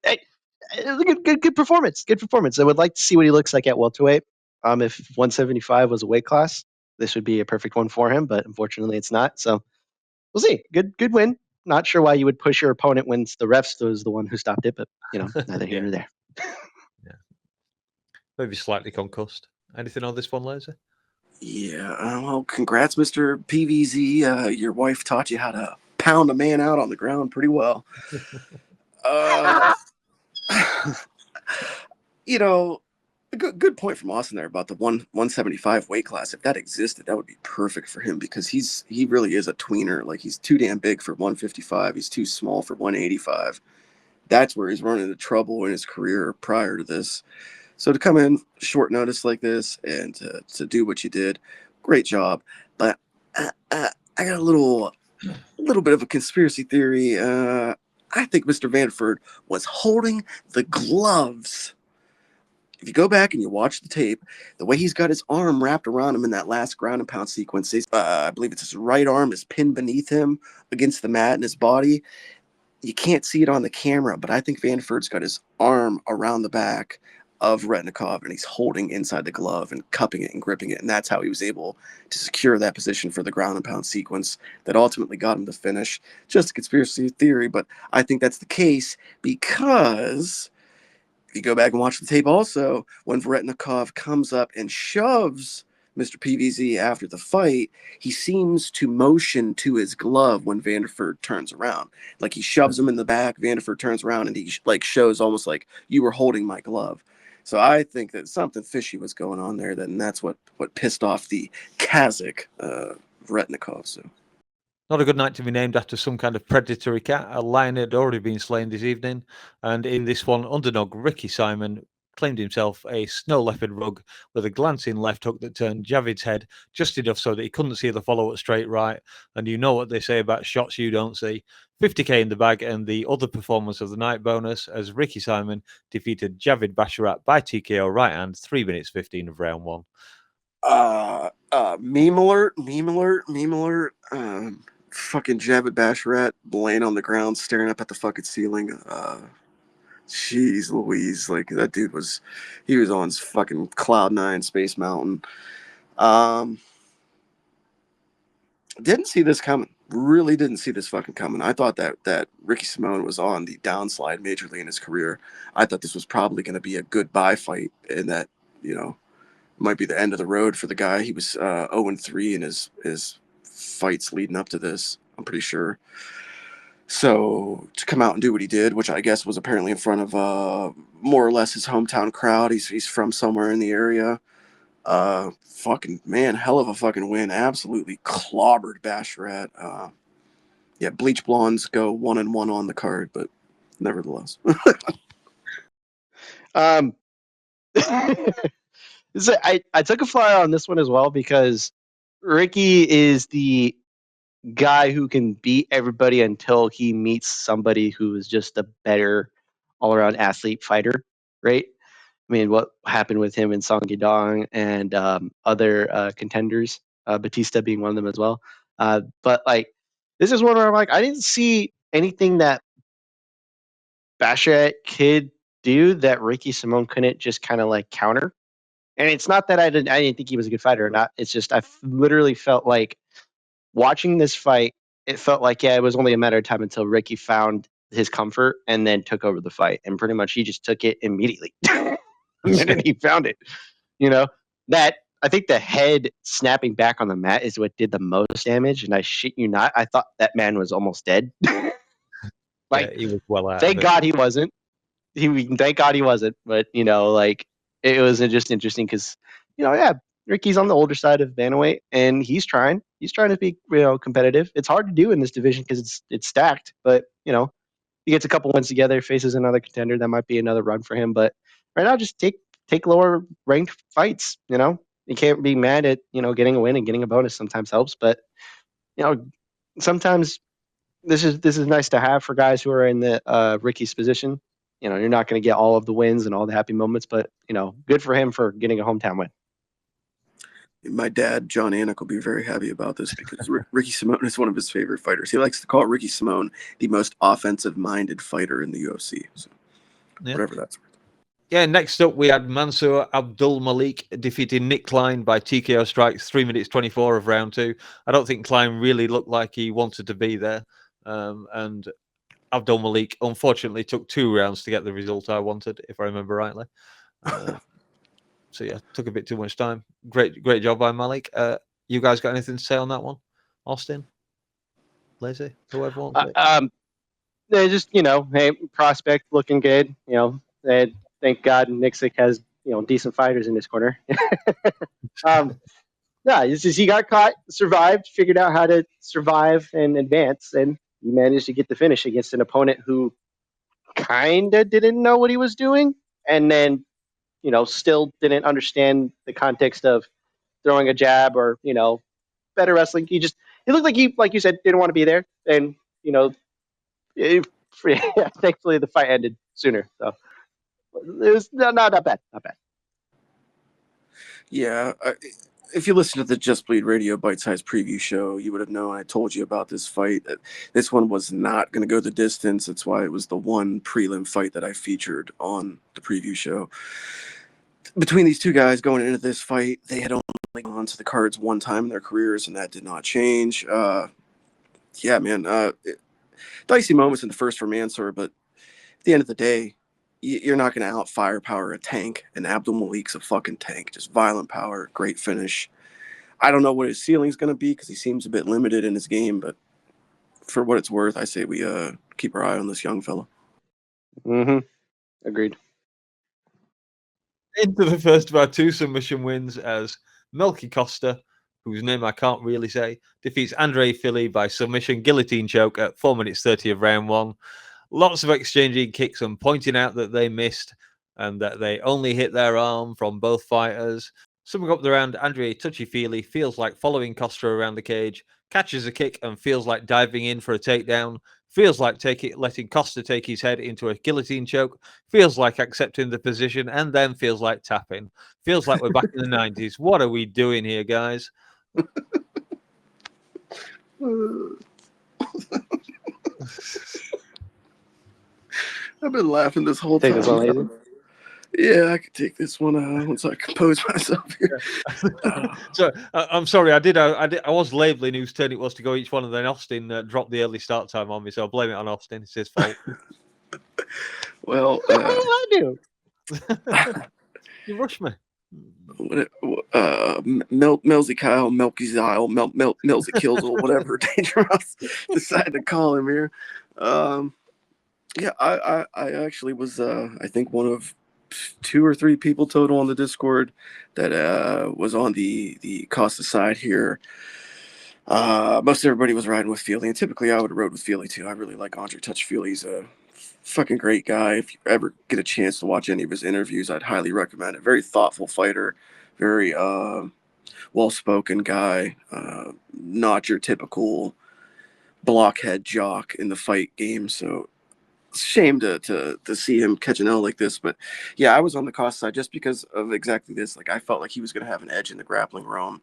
S2: hey, it was a good performance. Good performance. I would like to see what he looks like at welterweight. If 175 was a weight class, this would be a perfect one for him, but unfortunately it's not. So we'll see. Good win. Not sure why you would push your opponent when the ref was the one who stopped it, but neither here nor there.
S1: Yeah, maybe slightly concussed. Anything on this one, Lazy?
S3: Yeah, well, congrats, Mr. PVZ. Your wife taught you how to pound a man out on the ground pretty well. A good point from Austin there about the 175 weight class. If that existed, that would be perfect for him, because he really is a tweener. Like, he's too damn big for 155. He's too small for 185. That's where he's run into trouble in his career prior to this. So to come in short notice like this and to do what you did, great job. But I got a little bit of a conspiracy theory. I think Mr. Vanderford was holding the gloves. If you go back and you watch the tape, the way he's got his arm wrapped around him in that last ground and pound sequence, I believe it's his right arm is pinned beneath him against the mat in his body. You can't see it on the camera, but I think Vanderford's got his arm around the back of Retnikov, and he's holding inside the glove and cupping it and gripping it, and that's how he was able to secure that position for the ground and pound sequence that ultimately got him to finish. Just a conspiracy theory, but I think that's the case because If you go back and watch the tape also, when Varetnikov comes up and shoves Mr. PVZ after the fight, he seems to motion to his glove when Vanderford turns around. Like he shoves him in the back, Vanderford turns around, and he like shows almost like you were holding my glove. So I think that something fishy was going on there, and that's what pissed off the Kazakh Varetnikov. So.
S1: Not a good night to be named after some kind of predatory cat. A lion had already been slain this evening, and in this one, underdog Ricky Simon claimed himself a snow leopard rug with a glancing left hook that turned Javid's head just enough so that he couldn't see the follow-up straight right. And you know what they say about shots you don't see. 50k in the bag, and the other performance of the night bonus as Ricky Simon defeated Javid Basharat by TKO right hand, 3 minutes 15 of round 1.
S3: Meme alert. Fucking Javid Basharat laying on the ground staring up at the fucking ceiling. Jeez Louise, like that dude was on his fucking Cloud 9 Space Mountain. Didn't see this coming. Really didn't see this fucking coming. I thought that Ricky Simone was on the downslide majorly in his career. I thought this was probably going to be a goodbye fight, and that, you know, might be the end of the road for the guy. He was 0-3 in his fights leading up to this, I'm pretty sure. So to come out and do what he did, which I guess was apparently in front of more or less his hometown crowd. He's from somewhere in the area. Fucking man, hell of a fucking win. Absolutely clobbered Basharat. Yeah, bleach blondes go 1-1 on the card, but nevertheless.
S2: So I took a flyer on this one as well because Ricky is the guy who can beat everybody until he meets somebody who is just a better all-around athlete fighter, right? I mean, what happened with him in Song Yadong and other contenders, Batista being one of them as well. But like, this is one where I'm like, I didn't see anything that Basharat could do that Ricky Simone couldn't just kind of like counter. And it's not that I didn't think he was a good fighter or not. It's just I literally felt like watching this fight, it felt like, yeah, it was only a matter of time until Ricky found his comfort and then took over the fight. And pretty much he just took it immediately. The minute he found it. You know, that I think the head snapping back on the mat is what did the most damage. And I shit you not, I thought that man was almost dead. Like,
S1: yeah, he was well out.
S2: Thank God he wasn't. Thank God he wasn't. But, you know, like, it was just interesting because, you know, yeah, Ricky's on the older side of bantamweight, and he's trying. He's trying to be, you know, competitive. It's hard to do in this division because it's stacked. But, you know, he gets a couple wins together, faces another contender. That might be another run for him. But right now, just take lower ranked fights. You know, you can't be mad at, you know, getting a win, and getting a bonus sometimes helps. But, you know, sometimes this is nice to have for guys who are in the Ricky's position. You know, you're not going to get all of the wins and all the happy moments, but, you know, good for him for getting a hometown win.
S3: My dad, John Anik, will be very happy about this because Ricky Simone is one of his favorite fighters. He likes to call Ricky Simone the most offensive-minded fighter in the UFC. So, yeah. Whatever that's worth.
S1: Yeah, next up we had Mansour Abdul Malik defeating Nick Klein by TKO strikes, 3 minutes 24 of round 2. I don't think Klein really looked like he wanted to be there. And Abdul Malik unfortunately took 2 rounds to get the result I wanted, if I remember rightly. So yeah, took a bit too much time. Great job by Malik. You guys got anything to say on that one? Austin? Lazy? Whoever wants it?
S2: They just, you know, hey, prospect looking good. You know, thank God Nixick has, you know, decent fighters in his corner. Yeah, it's just he got caught, survived, figured out how to survive and advance, and he managed to get the finish against an opponent who kind of didn't know what he was doing, and then, you know, still didn't understand the context of throwing a jab or, you know, better wrestling. He looked like he, like you said, didn't want to be there, and, you know, thankfully the fight ended sooner. So it was not bad, not bad.
S3: Yeah, if you listen to the Just Bleed Radio bite-sized preview show, you would have known I told you about this fight. This one was not going to go the distance. That's why it was the one prelim fight that I featured on the preview show. Between these two guys going into this fight, they had only gone to the cards one time in their careers, and that did not change. Yeah, man. Dicey moments in the first for Mansour, but at the end of the day, you're not going to out firepower a tank. And Abdul Malik's a fucking tank. Just violent power, great finish. I don't know what his ceiling's going to be because he seems a bit limited in his game, but for what it's worth, I say we keep our eye on this young fella.
S2: Mm-hmm. Agreed.
S1: Into the first of our 2 submission wins as Melky Costa, whose name I can't really say, defeats Andre Fili by submission guillotine choke at 4 minutes 30 of round 1. Lots of exchanging kicks and pointing out that they missed and that they only hit their arm from both fighters. Summing up the round, Andre Touchy-Feely feels like following Costa around the cage, catches a kick and feels like diving in for a takedown, feels like letting Costa take his head into a guillotine choke, feels like accepting the position, and then feels like tapping. Feels like we're back in the 90s. What are we doing here, guys?
S3: I've been laughing this whole
S2: Take
S3: time.
S2: this one, Lazy.
S3: Yeah, I could take this one once I compose myself here.
S1: So I'm sorry, I was labeling whose turn it was to go each one, and then Austin dropped the early start time on me, so I'll blame it on Austin. It's his fault.
S3: Well,
S2: What do I do?
S1: You rushed me.
S3: Melzy Kyle, Melky Zyle, Melzy Kills, or whatever DangerMouse decided to call him here. Yeah, I actually was I think one of 2 or 3 people total on the Discord that was on the Costa side here. Most everybody was riding with Feely, and typically I would have rode with Feely too. I really like Andre Touch-Feely. He's a fucking great guy. If you ever get a chance to watch any of his interviews, I'd highly recommend it. Very thoughtful fighter, very well-spoken guy, not your typical blockhead jock in the fight game. So it's a shame to see him catch an L like this. But yeah, I was on the Costa side just because of exactly this. Like I felt like he was going to have an edge in the grappling realm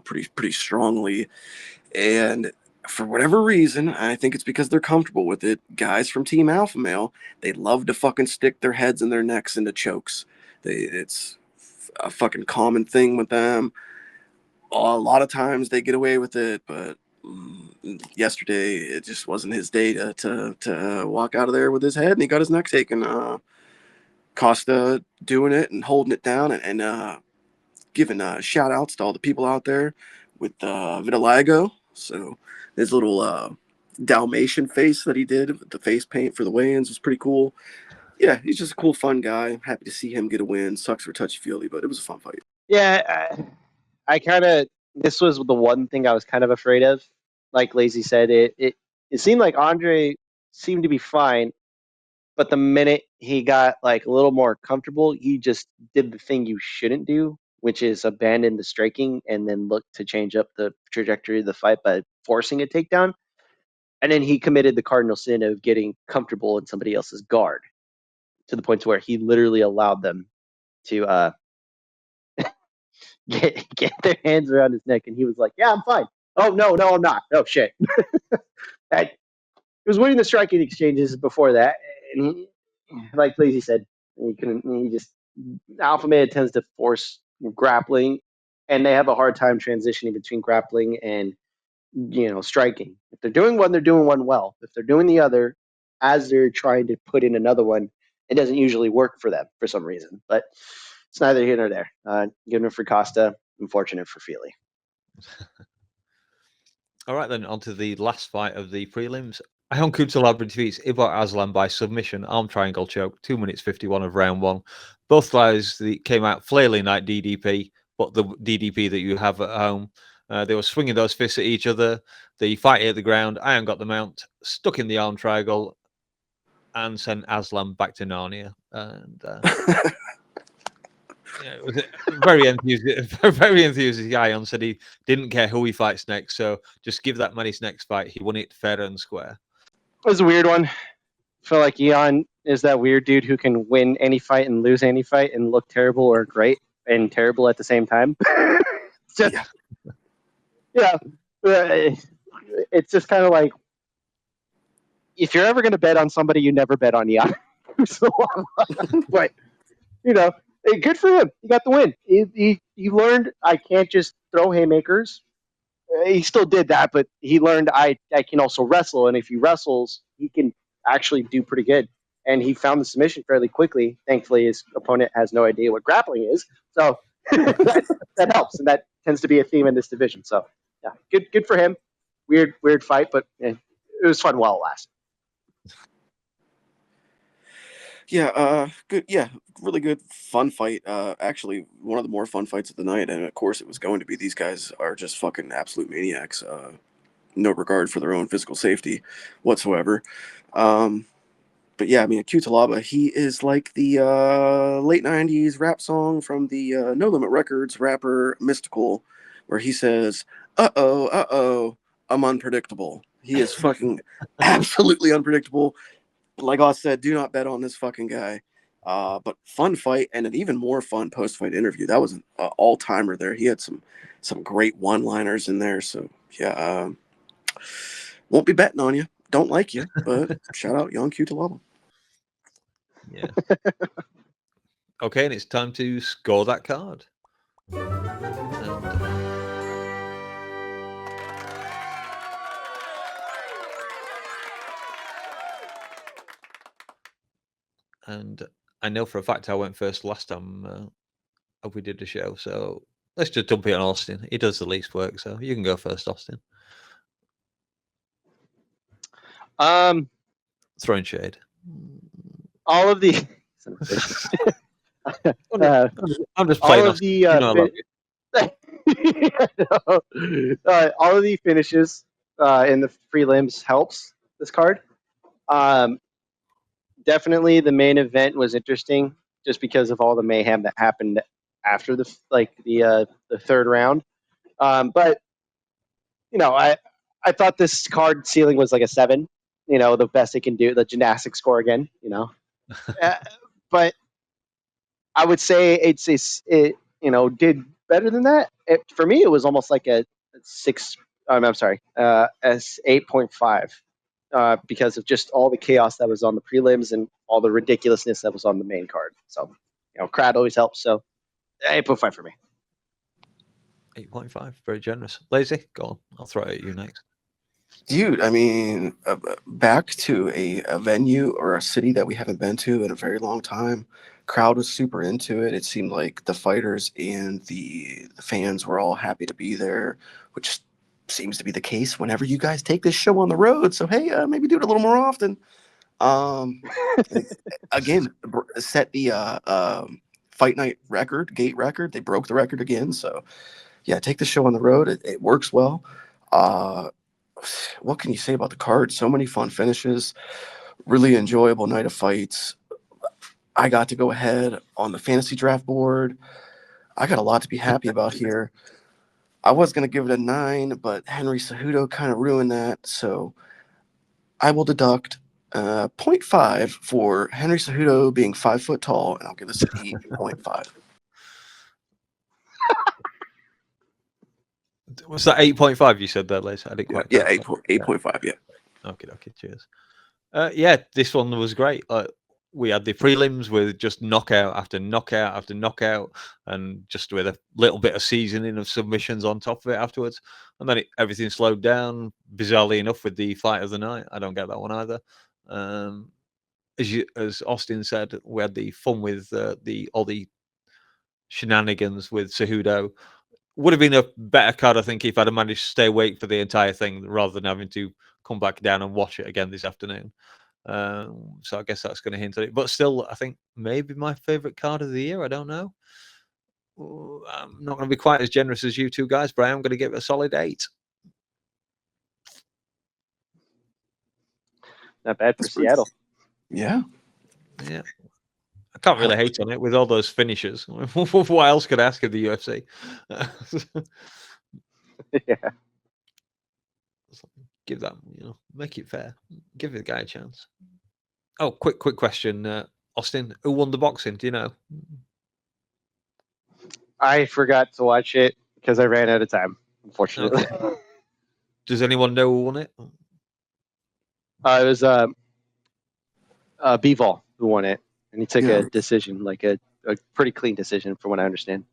S3: pretty strongly. And for whatever reason, I think it's because they're comfortable with it. Guys from Team Alpha Male, they love to fucking stick their heads and their necks into chokes. It's a fucking common thing with them. A lot of times they get away with it, but yesterday it just wasn't his day to walk out of there with his head, and he got his neck taken. Costa doing it and holding it down, and giving shout outs to all the people out there with vitiligo. So his little Dalmatian face that he did with the face paint for the weigh-ins was pretty cool. Yeah, he's just a cool, fun guy. I'm happy to see him get a win. Sucks for Touchy-Feely, but it was a fun fight.
S2: Yeah, I kind of. This was the one thing I was kind of afraid of. Like Lazy said, it seemed like Andre seemed to be fine, but the minute he got like a little more comfortable, he just did the thing you shouldn't do, which is abandon the striking and then look to change up the trajectory of the fight by forcing a takedown. And then he committed the cardinal sin of getting comfortable in somebody else's guard to the point to where he literally allowed them to get their hands around his neck, and he was like, "Yeah, I'm fine. Oh no, I'm not. Oh shit." He was winning the striking exchanges before that, and he, like Lazy said, he just alpha male tends to force grappling, and they have a hard time transitioning between grappling and striking. If they're doing one, they're doing one well. If they're doing the other, as they're trying to put in another one, it doesn't usually work for them for some reason. But it's neither here nor there. Good one for Costa. Unfortunate for Feely.
S1: All right, then, on to the last fight of the prelims. Ion Kutalabra defeats Ibar Aslan by submission, arm triangle choke, 2 minutes 51 of round 1. Both guys came out flailing like DDP, but the DDP that you have at home. They were swinging those fists at each other. The fight hit the ground. Ion got the mount, stuck in the arm triangle, and sent Aslan back to Narnia. And it was very enthusiastic. Ion said he didn't care who he fights next, so just give that man his next fight. He won it fair and square.
S2: It was a weird one. I feel like Ion is that weird dude who can win any fight and lose any fight and look terrible or great and terrible at the same time. Just, it's just kind of like, if you're ever going to bet on somebody, you never bet on Ion. But, good for him. He got the win. He learned I can't just throw haymakers. He still did that, but he learned I can also wrestle, and if he wrestles, he can actually do pretty good. and he found the submission fairly quickly. Thankfully, his opponent has no idea what grappling is, so that helps, and that tends to be a theme in this division. So, yeah, good for him. Weird fight, but it was fun while it lasted.
S3: Yeah, good. Yeah, really good, fun fight. Actually, one of the more fun fights of the night, and of course, it was going to be. These guys are just fucking absolute maniacs. No regard for their own physical safety whatsoever. But yeah, I mean, Cutelaba, he is like the late '90s rap song from the No Limit Records rapper Mystical, where he says, "Uh oh, I'm unpredictable." He is fucking absolutely unpredictable. Like I said, do not bet on this fucking guy. But fun fight, and an even more fun post-fight interview. That was an all-timer there. He had some great one-liners in there. So yeah, won't be betting on you. Don't like you, but shout out Young Cutelaba.
S1: Yeah. Okay, and it's time to score that card. And I know for a fact I went first last time we did the show, so let's just dump it on Austin. He does the least work, so you can go first, Austin. Throwing shade.
S2: All of the
S1: I'm just playing.
S2: all of the all of the finishes in the prelims helps this card. Definitely, the main event was interesting just because of all the mayhem that happened after the third round. But I thought this card ceiling was like a 7. The best they can do, the gymnastic score again. But I would say it did better than that. For me, it was almost like a 6. I'm sorry, as 8.5. Because of just all the chaos that was on the prelims and all the ridiculousness that was on the main card. So, crowd always helps. So, 8.5 for me.
S1: 8.5, very generous. Lazy, go on. I'll throw it at you next.
S3: Dude, I mean, back to a venue or a city that we haven't been to in a very long time. Crowd was super into it. It seemed like the fighters and the fans were all happy to be there, which seems to be the case whenever you guys take this show on the road. So hey, maybe do it a little more often. Again, set the fight night record, gate record. They broke the record again. So yeah, take the show on the road. It works well. What can you say about the card? So many fun finishes, really enjoyable night of fights. I got to go ahead on the fantasy draft board. I got a lot to be happy about here. I was going to give it a 9, but Henry Cejudo kind of ruined that. So I will deduct 0.5 for Henry Cejudo being 5 foot tall, and I'll give this an 8.5.
S1: Was that 8.5 you said there, Liz? I didn't quite.
S3: Yeah, 8.5. Yeah.
S1: Okay. Cheers. Yeah, this one was great. We had the prelims with just knockout after knockout after knockout, and just with a little bit of seasoning of submissions on top of it afterwards. And then everything slowed down, bizarrely enough, with the fight of the night. I don't get that one either. As Austin said, we had the fun with all the shenanigans with Cejudo. Would have been a better card, I think, if I'd have managed to stay awake for the entire thing rather than having to come back down and watch it again this afternoon. So I guess that's going to hint at it. But still, I think maybe my favorite card of the year. I don't know. I'm not going to be quite as generous as you two guys, but I'm going to give it a solid 8.
S2: Not bad for Seattle.
S3: Yeah.
S1: I can't really hate on it with all those finishes. What else could I ask of the UFC?
S2: Yeah.
S1: Give that, make it fair. Give the guy a chance. Oh, quick question, Austin. Who won the boxing? Do you know?
S2: I forgot to watch it because I ran out of time, unfortunately.
S1: Okay. Does anyone know who won it?
S2: It was Bivol who won it, and he took a decision, like a pretty clean decision, from what I understand.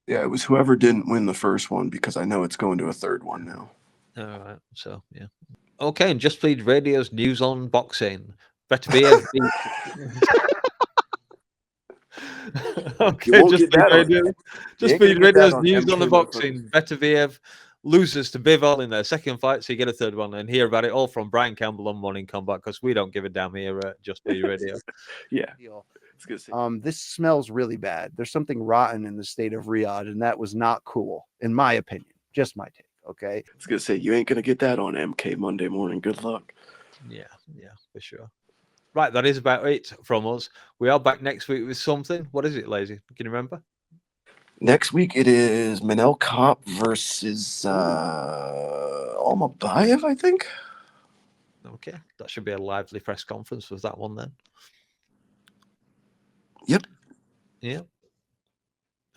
S3: Yeah, it was whoever didn't win the first one, because I know it's going to a third one now.
S1: All right. So, yeah. Okay, and Just Bleed Radio's news on boxing. Better Beer. Okay,
S3: won't
S1: just
S3: get that on-
S1: radio.
S3: you
S1: Just
S3: ain't gonna
S1: Speed
S3: get that
S1: Radio's
S3: on
S1: news on the
S3: MK
S1: boxing. Better Viev loses to Bivol in their second fight, so you get a third one and hear about it all from Brian Campbell on Morning Combat because we don't give a damn here at Just Speed Radio.
S3: Yeah.
S8: Deal.
S3: It's good to see.
S8: This smells really bad. There's something rotten in the state of Riyadh, and that was not cool, in my opinion. Just my take. Okay.
S3: It's good to say you ain't gonna get that on MK Monday morning. Good luck.
S1: Yeah, for sure. Right, that is about it from us. We are back next week with something. What is it, Lazy? Can you remember?
S3: Next week it is Manel Kopp versus Almabayev, I think.
S1: Okay, that should be a lively press conference with that one then.
S3: Yep.
S1: Yeah.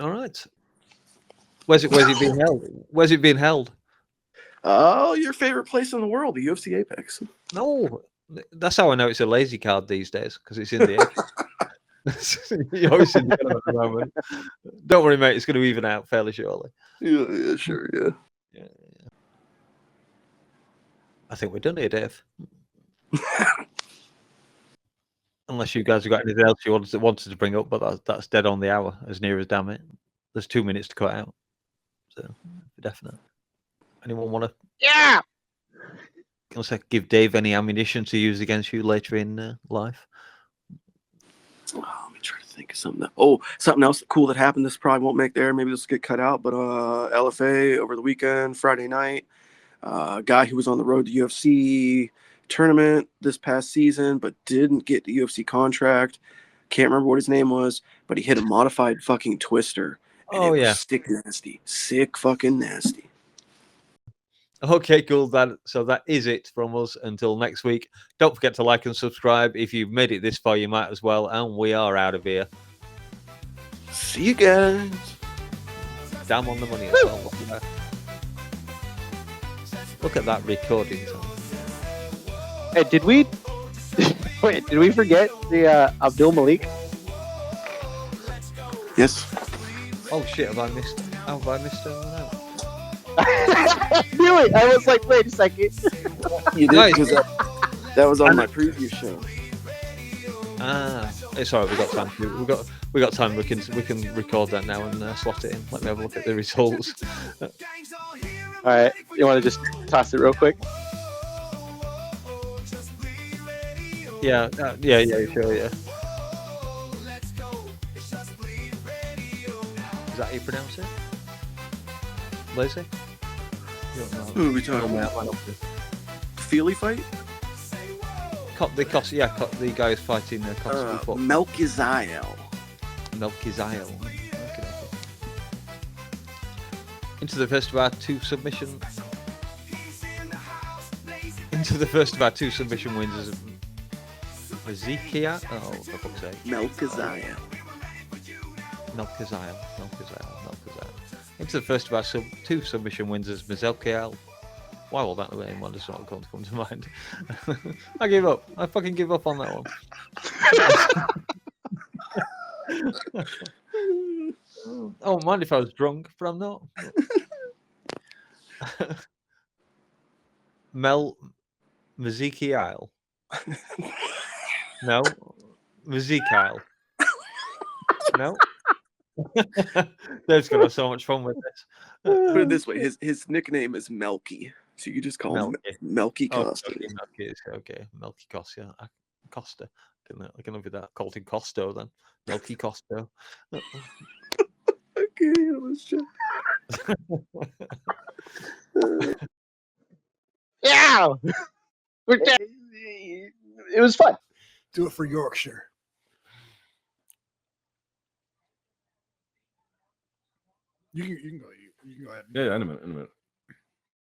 S1: All right. Where's it being held? Where's it being held?
S3: Oh, your favorite place in the world, the UFC Apex.
S1: No, that's how I know it's a lazy card these days because it's in the Apex. You always see the at the moment. Don't worry, mate. It's going to even out fairly shortly.
S3: Yeah, sure, yeah.
S1: I think we're done here, Dave. Unless you guys have got anything else you wanted to bring up, but that's dead on the hour, as near as damn it. There's 2 minutes to cut out. So, definite. Anyone want to?
S2: Yeah.
S1: Give Dave any ammunition to use against you later in life?
S3: Oh, let me try to think of something. Something else cool that happened. This probably won't make there. Maybe this will get cut out. But LFA over the weekend, Friday night, guy who was on the road to UFC tournament this past season, but didn't get the UFC contract. Can't remember what his name was, but he hit a modified fucking twister. And it was sick nasty. Sick fucking nasty.
S1: Okay, cool. So that is it from us until next week. Don't forget to like and subscribe. If you've made it this far, you might as well. And we are out of here.
S3: See you guys.
S1: Damn on the money as well. Look at that recording time.
S2: Hey, did we forget the Abdul Malik?
S3: Yes.
S1: Oh shit! Have I missed one out?
S2: I knew it. I was like, wait a second.
S3: You did, because that was on my preview show.
S1: It's alright. We got time. We got time. We can record that now and slot it in. Let me have a look at the results.
S2: All right, you want to just toss it real quick?
S1: Yeah, sure, yeah. Is that how you pronounce it? Lazy?
S3: Who are we talking about? Feely fight?
S1: The guy who's fighting
S3: Melchizael.
S1: Melchizael. Okay. Into the first of our two submission wins is Ezekiel. Oh, for fuck's sake.
S3: Melchizael.
S1: Into the first of our two submission wins is Mizelkiel. Why will that name one does not come to mind? I give up. I fucking give up on that one. Oh, mind if I was drunk, but I'm not. Mizelkiel. No. Mizelkiel. No. Dave's gonna have so much fun with this.
S3: Put it this way: his nickname is Melky, so you just call him Melky Costa.
S1: Okay, Melky Costa. Costa. I can live with that. Called him Costo then. Melky Costo.
S3: I can't handle this shit.
S2: Yeah, it was fun.
S9: Do it for Yorkshire. You can go. You can go ahead.
S10: Yeah, in a minute.